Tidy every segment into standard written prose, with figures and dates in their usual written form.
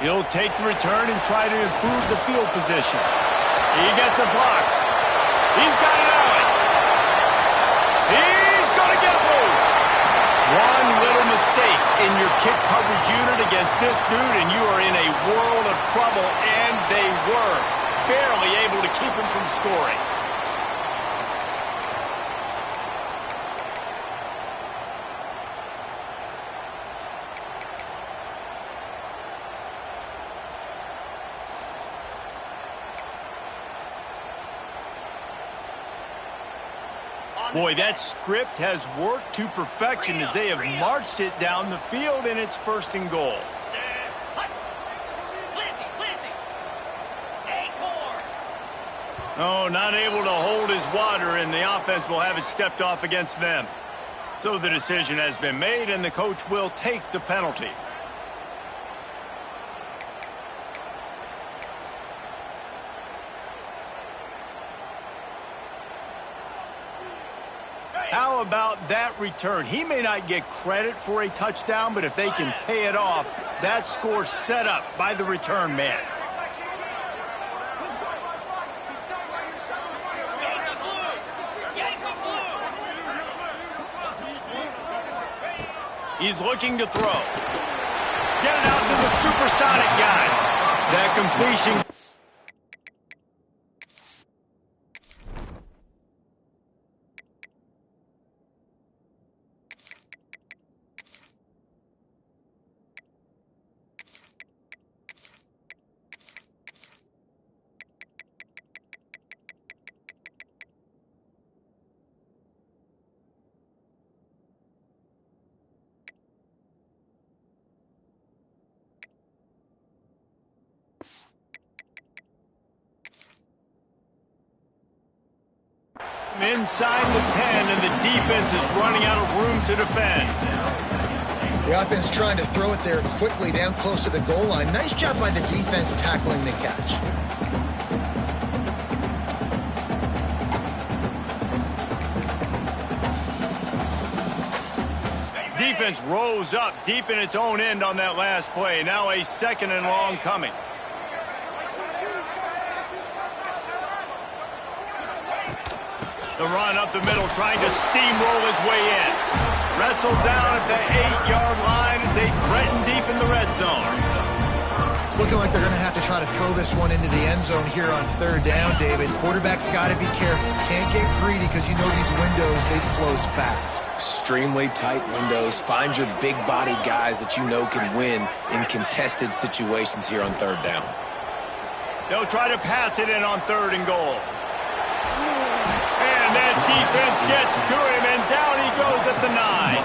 He'll take the return and try to improve the field position. He gets a block. He's got it out. He's going to get loose. One little mistake in your kick coverage unit against this dude, and you are in a world of trouble, and they were barely able to keep him from scoring. Boy, that script has worked to perfection as they have marched it down the field, and it's 1st and goal. Oh, not able to hold his water, and the offense will have it stepped off against them. So the decision has been made, and the coach will take the penalty. How about that return? He may not get credit for a touchdown, but if they can pay it off, that score's set up by the return man. He's looking to throw. Get it out to the supersonic guy. That completion. Inside the 10, and the defense is running out of room to defend. The offense trying to throw it there quickly down close to the goal line. Nice job by the defense tackling the catch. Defense rose up deep in its own end on that last play. Now a 2nd and long coming. The run up the middle, trying to steamroll his way in. Wrestled down at the 8-yard line as they threaten deep in the red zone. It's looking like they're going to have to try to throw this one into the end zone here on 3rd down, David. Quarterback's got to be careful. Can't get greedy because you know these windows, they close fast. Extremely tight windows. Find your big body guys that you know can win in contested situations here on 3rd down. They'll try to pass it in on 3rd and goal. And that defense gets to him, and down he goes at the 9.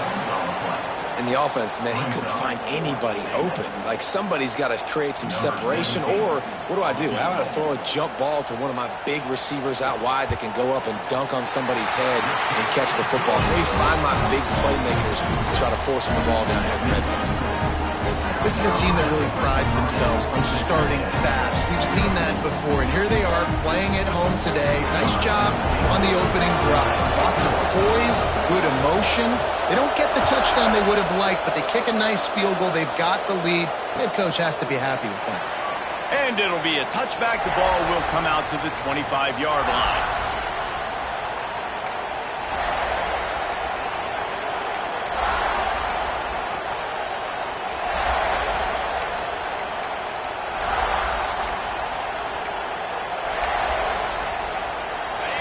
And the offense, man, he couldn't find anybody open. Like, somebody's got to create some separation, or what do I do? How about I throw a jump ball to one of my big receivers out wide that can go up and dunk on somebody's head and catch the football? Maybe find my big playmakers and try to force the ball down here in the red zone. This is a team that really prides themselves on starting fast. We've seen that before, and here they are playing at home today. Nice job on the opening drive. Lots of poise, good emotion. They don't get the touchdown they would have liked, but they kick a nice field goal. They've got the lead. Head coach has to be happy with that. And it'll be a touchback. The ball will come out to the 25-yard line.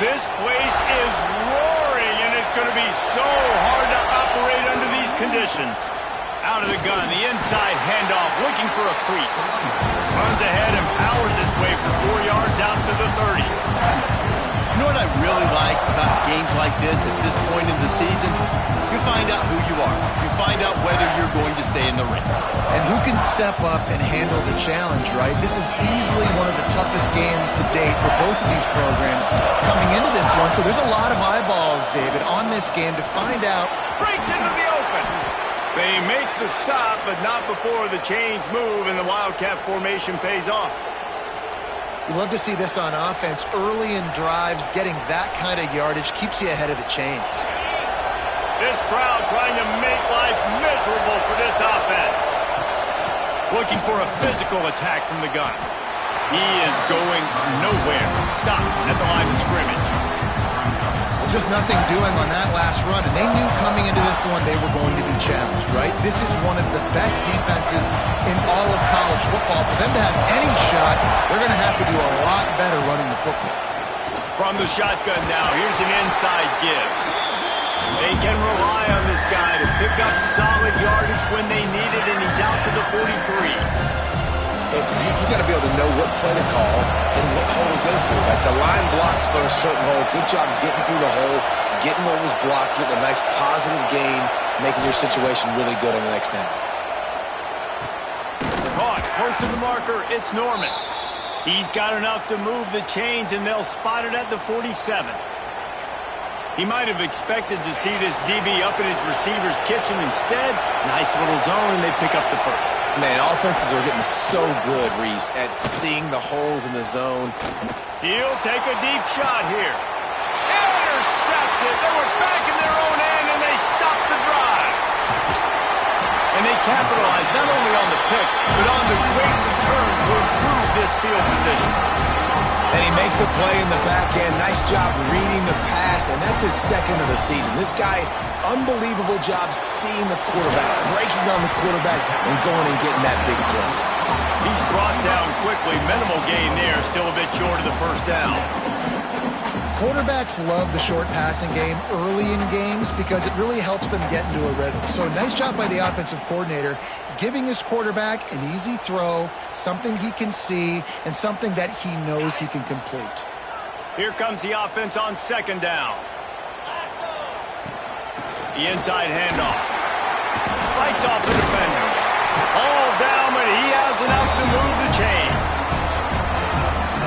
This place is roaring, and it's going to be so hard to operate under these conditions. Out of the gun, the inside handoff, looking for a crease. Runs ahead and powers his way for 4 yards out to the 30. You know what I really like about games like this at this point in the season? You find out who you are. You find out whether you're going to stay in the race. And who can step up and handle the challenge, right? This is easily one of the toughest games to date for both of these programs coming into this one. So there's a lot of eyeballs, David, on this game to find out. Breaks into the open. They make the stop, but not before the chains move and the Wildcat formation pays off. You love to see this on offense. Early in drives, getting that kind of yardage keeps you ahead of the chains. This crowd trying to make life miserable for this offense. Looking for a physical attack from the gun. He is going nowhere. Stop at the line of scrimmage. Just nothing doing on that last run, and they knew coming into this one they were going to be challenged, right? This is one of the best defenses in all of college football. For them to have any shot, they're going to have to do a lot better running the football. From the shotgun now, here's an inside give. They can rely on this guy to pick up solid yardage when they need it, and he's out to the 43. Listen, you got to be able to know what play to call and what hole to go through. Like the line blocks for a certain hole. Good job getting through the hole, getting what was blocked, getting a nice positive gain, making your situation really good on the next down. Caught, close to the marker, it's Norman. He's got enough to move the chains, and they'll spot it at the 47. He might have expected to see this DB up in his receiver's kitchen. Instead, nice little zone, and they pick up the first. Man, offenses are getting so good, Reese, at seeing the holes in the zone. He'll take a deep shot here. Intercepted. They were back in their own end, and they stopped the drive. And they capitalized not only on the pick, but on the great return to improve this field position. And he makes a play in the back end. Nice job reading the pass, and that's his second of the season. This guy, unbelievable job seeing the quarterback, breaking on the quarterback, and going and getting that big play. He's brought down quickly. Minimal gain there, still a bit short of the first down. Quarterbacks love the short passing game early in games because it really helps them get into a rhythm. So nice job by the offensive coordinator giving his quarterback an easy throw, something he can see, and something that he knows he can complete. Here comes the offense on second down. The inside handoff. Fights off the defender. All down, but he has enough to move the chains.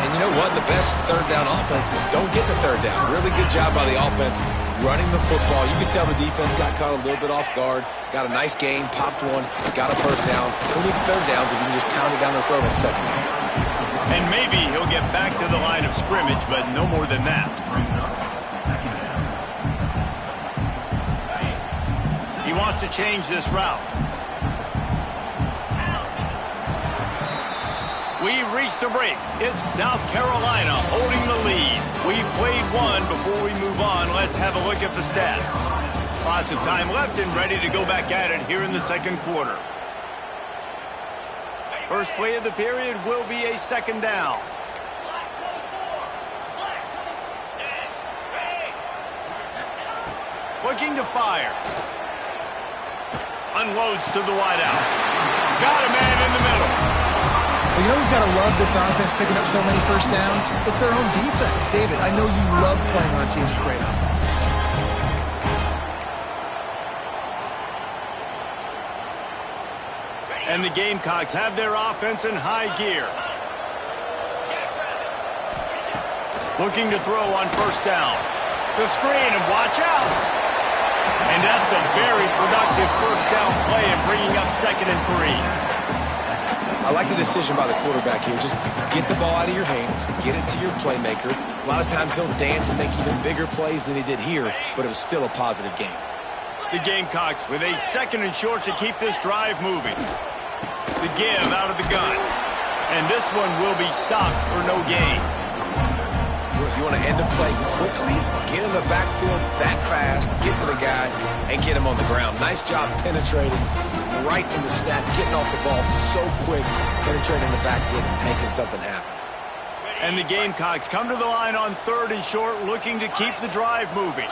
And you know what? The best third down offenses don't get the third down. Really good job by the offense running the football. You can tell the defense got caught a little bit off guard. Got a nice gain, popped one, got a first down. Who needs third downs if you can just pound it down their throat on second down? And maybe he'll get back to the line of scrimmage, but no more than that. He wants to change this route. We've reached the break. It's South Carolina holding the lead. We've played one. Before we move on, let's have a look at the stats. Lots of time left and ready to go back at it here in the second quarter. First play of the period will be a second down. Looking to fire. Unloads to the wideout. Got a man in the middle. Well, you know who's got to love this offense picking up so many first downs? It's their own defense. David, I know you love playing on teams with great offenses. And the Gamecocks have their offense in high gear. Looking to throw on first down. The screen, and watch out. And that's a very productive first down play and bringing up 2nd and 3. I like the decision by the quarterback here. Just get the ball out of your hands, get it to your playmaker. A lot of times he'll dance and make even bigger plays than he did here, but it was still a positive game. The Gamecocks with a 2nd and short to keep this drive moving. The give out of the gun. And this one will be stopped for no gain. You want to end the play quickly, get in the backfield that fast, get to the guy, and get him on the ground. Nice job penetrating right from the snap, getting off the ball so quick, penetrating the backfield and making something happen. And the Gamecocks come to the line on 3rd and short, looking to keep the drive moving.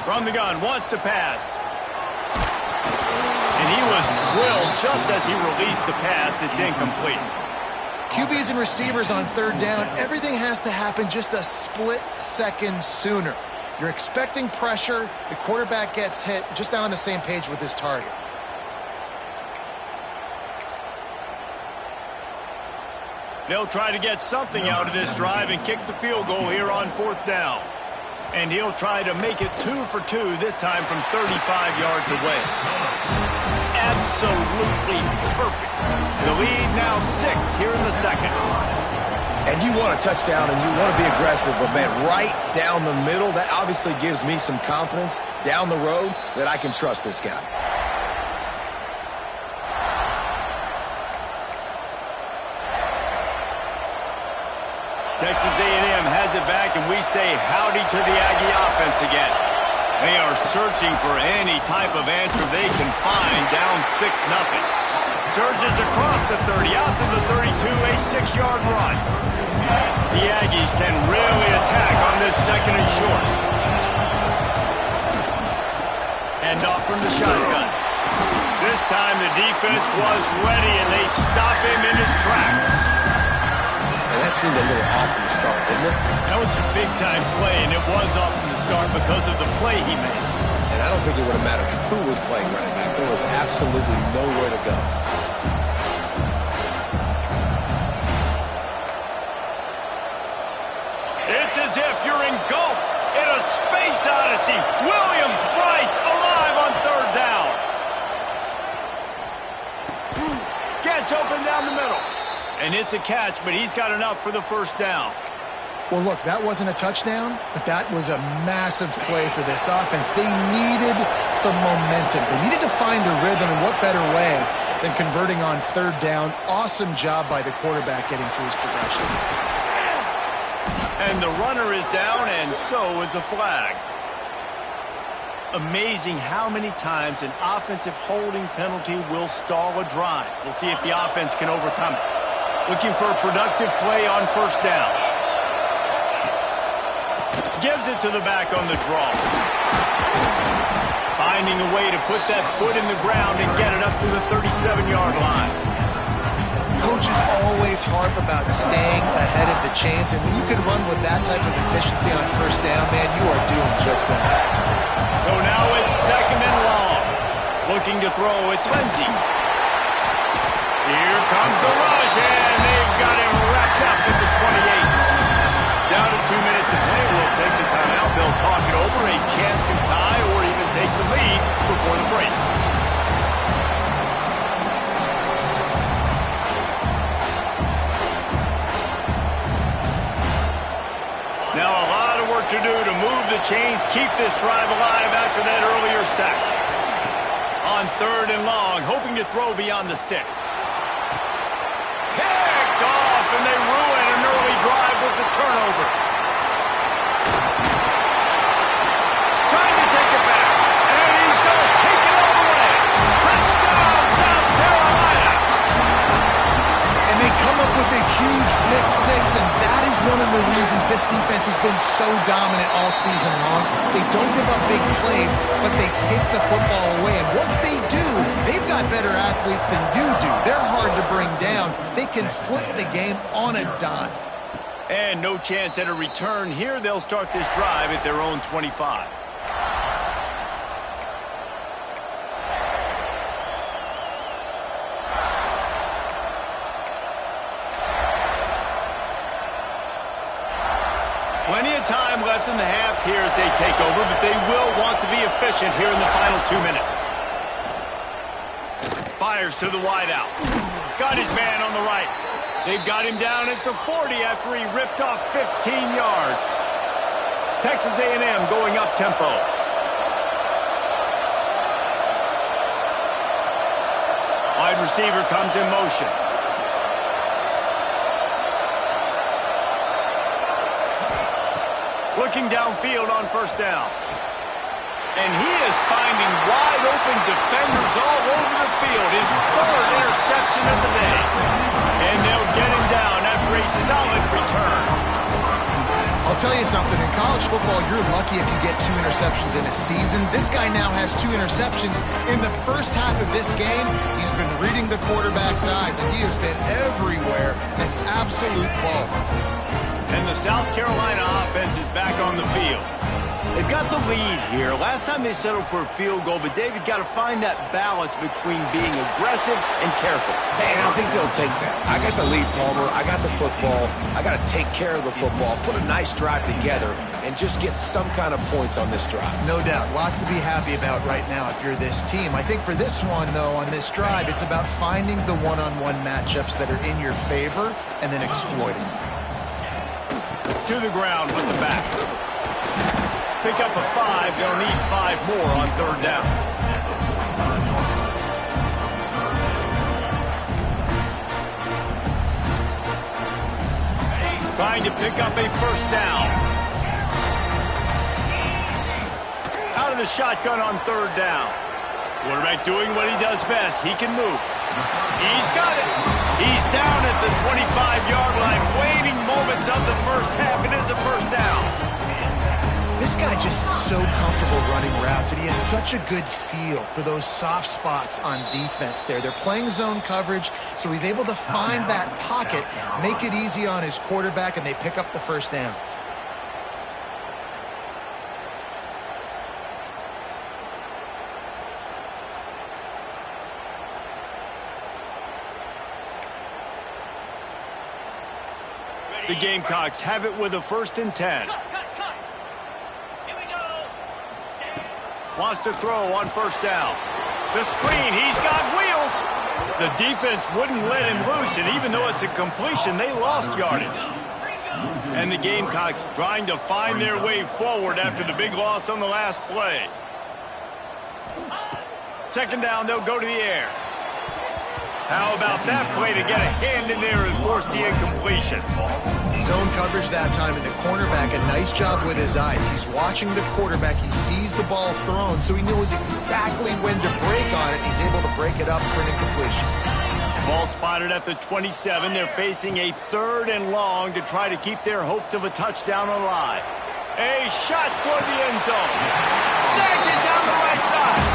From the gun, wants to pass. And he was drilled just as he released the pass. It's incomplete. QBs and receivers on 3rd down, everything has to happen just a split second sooner. You're expecting pressure, the quarterback gets hit, just not on the same page with his target. They'll try to get something out of this drive and kick the field goal here on 4th down. And he'll try to make it 2 for 2, this time from 35 yards away. Absolutely perfect. The lead now 6 here in the second. And you want a touchdown and you want to be aggressive, but man, right down the middle, that obviously gives me some confidence down the road that I can trust this guy. and we say howdy to the Aggie offense again. They are searching for any type of answer they can find, down 6-0. Surges across the 30, out to the 32, a 6-yard run. The Aggies can really attack on this second and short. Hand off from the shotgun. This time the defense was ready, and they stop him in his tracks. And that seemed a little off from the start, didn't it? That was a big-time play, and it was off from the start because of the play he made. And I don't think it would have mattered who was playing running back. There was absolutely nowhere to go. It's as if you're engulfed in a space odyssey. Williams-Brice alive on third down. Gets open down the middle. And it's a catch, but he's got enough for the first down. Well, look, that wasn't a touchdown, but that was a massive play for this offense. They needed some momentum. They needed to find a rhythm, and what better way than converting on third down. Awesome job by the quarterback getting through his progression. And the runner is down, and so is a flag. Amazing how many times an offensive holding penalty will stall a drive. We'll see if the offense can overcome it. Looking for a productive play on first down. Gives it to the back on the draw. Finding a way to put that foot in the ground and get it up to the 37-yard line. Coaches always harp about staying ahead of the chains, and when you can run with that type of efficiency on first down, man, you are doing just that. So now it's second and long. Looking to throw, it's Lindsey. Here comes the rush, and they've got him wrapped up at the 28. Down to 2 minutes to play. We'll take the timeout. They'll talk it over, a chance to tie or even take the lead before the break. Now a lot of work to do to move the chains, keep this drive alive after that earlier sack. On third and long, hoping to throw beyond the sticks. Picked off, and they ruin an early drive with the turnover. Trying to take it back, and he's going to take it all the way. Touchdown, South Carolina! And they come up with a huge pick six, and that is one of the reasons this defense has been so dominant all season long. They don't give up big plays, but they take the football away. And once they do, they've got better athletes than you do. They're hard to bring down. They can flip the game on a dime. And no chance at a return here. They'll start this drive at their own 25. Plenty of time left in the half here as they take over, but they will want to be efficient here in the final 2 minutes. Fires to the wideout. Got his man on the right. They've got him down at the 40 after he ripped off 15 yards. Texas A&M going up tempo. Wide receiver comes in motion. Looking downfield on first down. And he is finding wide open defenders all over the field. His third interception of the day. And they'll get him down after a solid return. I'll tell you something. In college football, you're lucky if you get 2 interceptions in a season. This guy now has 2 interceptions. In the first half of this game, he's been reading the quarterback's eyes, and he has been everywhere. An absolute baller. And the South Carolina offense is back on the field. They've got the lead here. Last time they settled for a field goal, but David got to find that balance between being aggressive and careful. And I think they'll take that. I got the lead, Palmer. I got the football. I got to take care of the football, put a nice drive together, and just get some kind of points on this drive. No doubt. Lots to be happy about right now if you're this team. I think for this one, though, on this drive, it's about finding the one-on-one matchups that are in your favor and then exploiting them. To the ground with the back. Pick up a 5. They'll need 5 more on third down. Trying to pick up a first down. the shotgun on third down. Quarterback doing what he does best. He can move. He's got it. He's down at the 25-yard line, waiting moments of the first half. It is a first down. This guy just is so comfortable running routes, and he has such a good feel for those soft spots on defense there. They're playing zone coverage, so he's able to find that pocket, make it easy on his quarterback, and they pick up the first down. The Gamecocks have it with a 1st and 10. Wants to throw on first down. The screen, he's got wheels. The defense wouldn't let him loose, and even though it's a completion, they lost yardage. And the Gamecocks trying to find their way forward after the big loss on the last play. 2nd down, they'll go to the air. How about that play to get a hand in there and force the incompletion? Zone coverage that time, and the cornerback, a nice job with his eyes. He's watching the quarterback. He sees the ball thrown, so he knows exactly when to break on it. He's able to break it up for an incompletion. Ball spotted at the 27. They're facing a 3rd and long to try to keep their hopes of a touchdown alive. A shot toward the end zone. Snags it down the right side.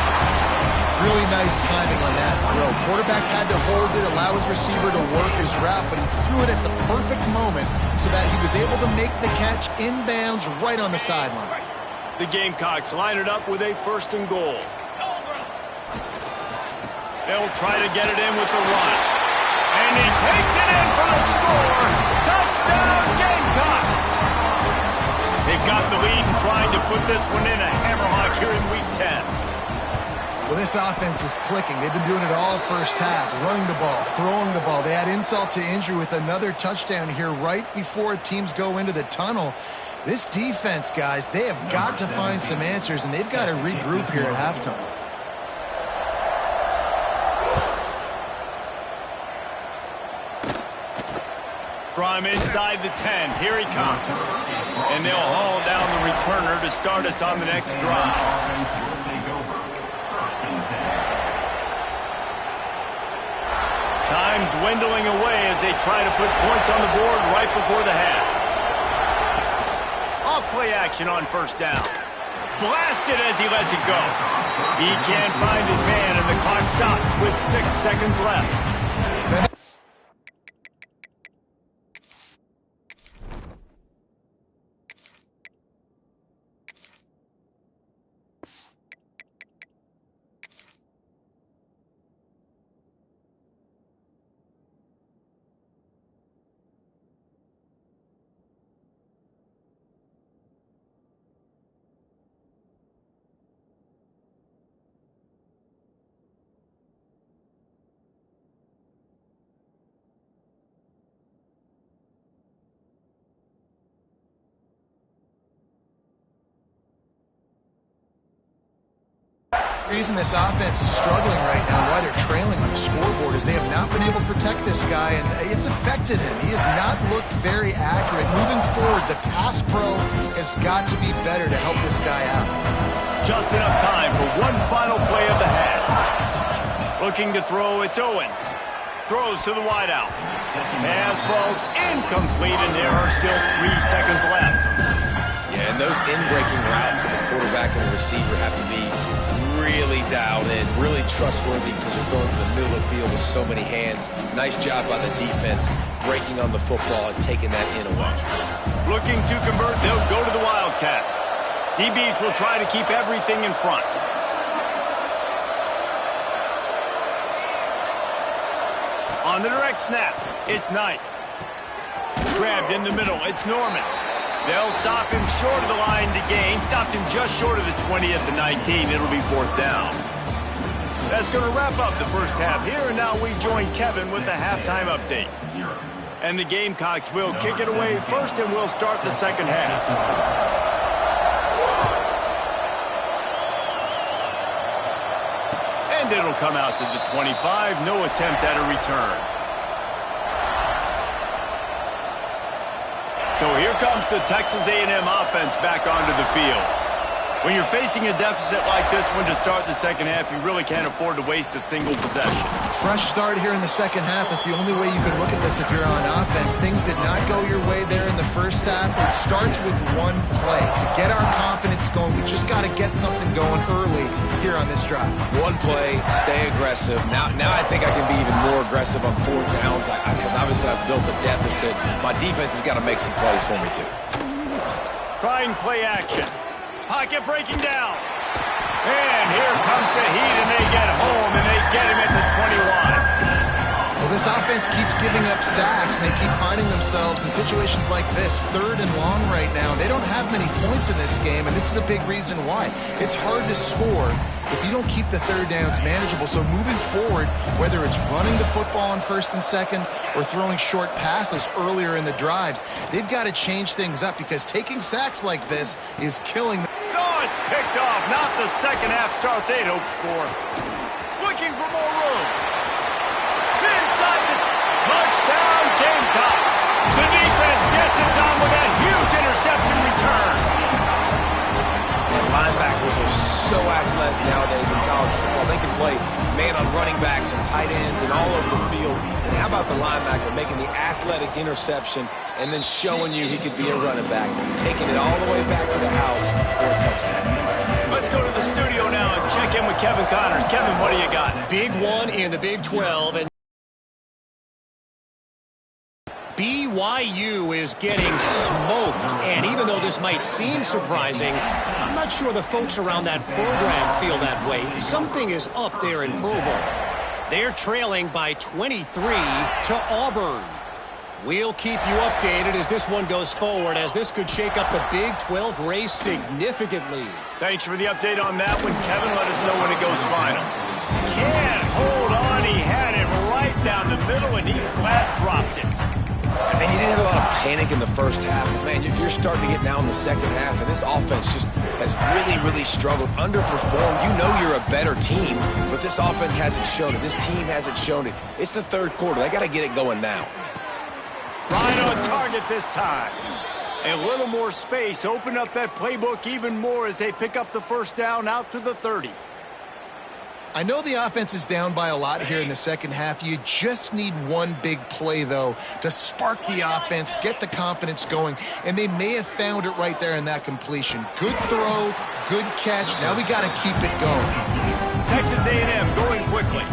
Really nice timing on that throw. Quarterback had to hold it, allow his receiver to work his route, but he threw it at the perfect moment so that he was able to make the catch inbounds right on the sideline. The Gamecocks line it up with a 1st and goal. They'll try to get it in with the run. And he takes it in for the score. Touchdown, Gamecocks! They've got the lead and trying to put this one in a hammerlock here in Week 10. Well, this offense is clicking. They've been doing it all first half, running the ball, throwing the ball. They add insult to injury with another touchdown here right before teams go into the tunnel. This defense, guys, they have got to find some answers, and they've got to regroup here at halftime. From inside the 10, here he comes. And they'll haul down the returner to start us on the next drive. Time dwindling away as they try to put points on the board right before the half. Off play action on first down. Blasted as he lets it go. He can't find his man, and the clock stops with 6 seconds left. The reason this offense is struggling right now, why they're trailing on the scoreboard, is they have not been able to protect this guy, and it's affected him. He has not looked very accurate. Moving forward, the pass pro has got to be better to help this guy out. Just enough time for one final play of the half. Looking to throw, it's Owens. Throws to the wideout. Pass falls incomplete, and there are still 3 seconds left. Yeah, and those in-breaking routes with the quarterback and the receiver have to be really dialed in, really trustworthy because they're throwing to the middle of the field with so many hands. Nice job by the defense breaking on the football and taking that in away. Looking to convert, they'll go to the Wildcat. DBs will try to keep everything in front. On the direct snap, it's Knight. Grabbed in the middle, it's Norman. They'll stop him short of the line to gain. Stopped him just short of the 20 at the 19. It'll be 4th down. That's going to wrap up the first half here, and now we join Kevin with the halftime update. And the Gamecocks will kick it away first, and we'll start the second half. And it'll come out to the 25. No attempt at a return. So here comes the Texas A&M offense back onto the field. When you're facing a deficit like this one to start the second half, you really can't afford to waste a single possession. Fresh start here in the second half. That's the only way you can look at this if you're on offense. Things did not go your way there in the first half. It starts with one play. To get our confidence going, we just got to get something going early here on this drive. One play, stay aggressive. Now I think I can be even more aggressive on fourth downs because obviously I've built a deficit. My defense has got to make some plays for me too. Trying play action. Pocket breaking down. And here comes the heat, and they get home, and they get him at the 21. Well, this offense keeps giving up sacks, and they keep finding themselves in situations like this, 3rd and long right now. They don't have many points in this game, and this is a big reason why. It's hard to score if you don't keep the 3rd downs manageable. So moving forward, whether it's running the football on 1st and 2nd or throwing short passes earlier in the drives, they've got to change things up because taking sacks like this is killing them. Oh, it's picked off. Not the second half start they'd hoped for. Looking for more room. Inside the touchdown Gamecocks. The defense gets it done with a huge interception return. And linebackers are so athletic nowadays in college football. They can play man on running backs and tight ends and all over the field. And how about the linebacker making the athletic interception and then showing you he could be a running back, taking it all the way back to the house for a touchdown. Let's go to the studio now and check in with Kevin Connors. Kevin, what do you got? Big one in the Big 12, and BYU is getting smoked. And even though this might seem surprising, I'm not sure the folks around that program feel that way. Something is up there in Provo. They're trailing by 23 to Auburn. We'll keep you updated as this one goes forward, as this could shake up the Big 12 race significantly. Thanks for the update on that one, Kevin. Let us know when it goes final. Can't hold on. He had it right down the middle, and he flat dropped it. And you didn't have a lot of panic in the first half. But man, you're starting to get now in the second half, and this offense just has really struggled, underperformed. You know you're a better team, but this offense hasn't shown it. This team hasn't shown it. It's the 3rd quarter. They got to get it going now. Right on target this time. A little more space. Open up that playbook even more as they pick up the first down out to the 30. I know the offense is down by a lot here in the second half. You just need one big play, though, to spark the offense, get the confidence going, and they may have found it right there in that completion. Good throw, good catch. Now we got to keep it going. Texas A&M going quickly.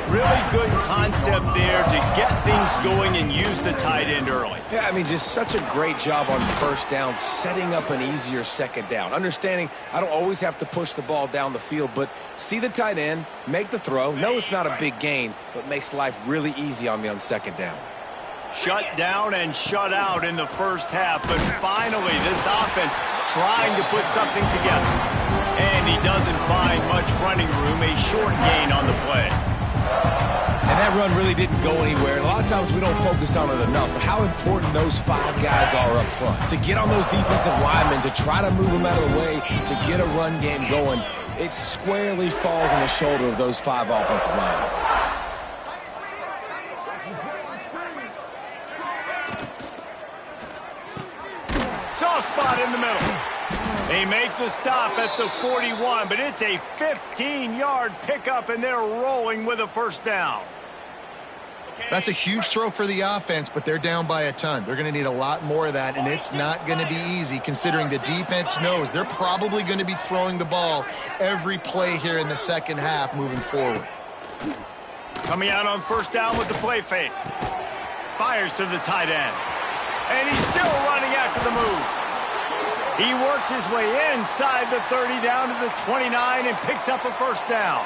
Really good concept there to get things going and use the tight end early. Yeah, I mean, just such a great job on first down, setting up an easier second down. Understanding I don't always have to push the ball down the field, but see the tight end, make the throw. No, it's not a big gain, but makes life really easy on me on second down. Shut down and shut out in the first half, but finally this offense trying to put something together. And he doesn't find much running room, a short gain on the play. And that run really didn't go anywhere. And a lot of times we don't focus on it enough. But how important those 5 guys are up front. To get on those defensive linemen, to try to move them out of the way, to get a run game going, it squarely falls on the shoulder of those 5 offensive linemen. Soft spot in the middle. They make the stop at the 41, but it's a 15-yard pickup, and they're rolling with a first down. That's a huge throw for the offense, but they're down by a ton. They're going to need a lot more of that, and it's not going to be easy considering the defense knows they're probably going to be throwing the ball every play here in the second half moving forward. Coming out on first down with the play fake. Fires to the tight end. And he's still running after the move. He works his way inside the 30 down to the 29 and picks up a first down.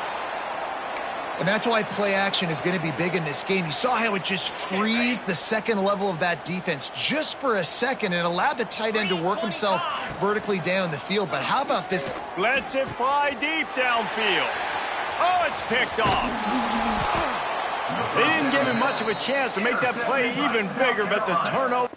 And that's why play action is going to be big in this game. You saw how it just frees the second level of that defense just for a second. It allowed the tight end to work himself vertically down the field. But how about this? Lets it fly deep downfield. Oh, it's picked off. They didn't give him much of a chance to make that play even bigger, but the turnover.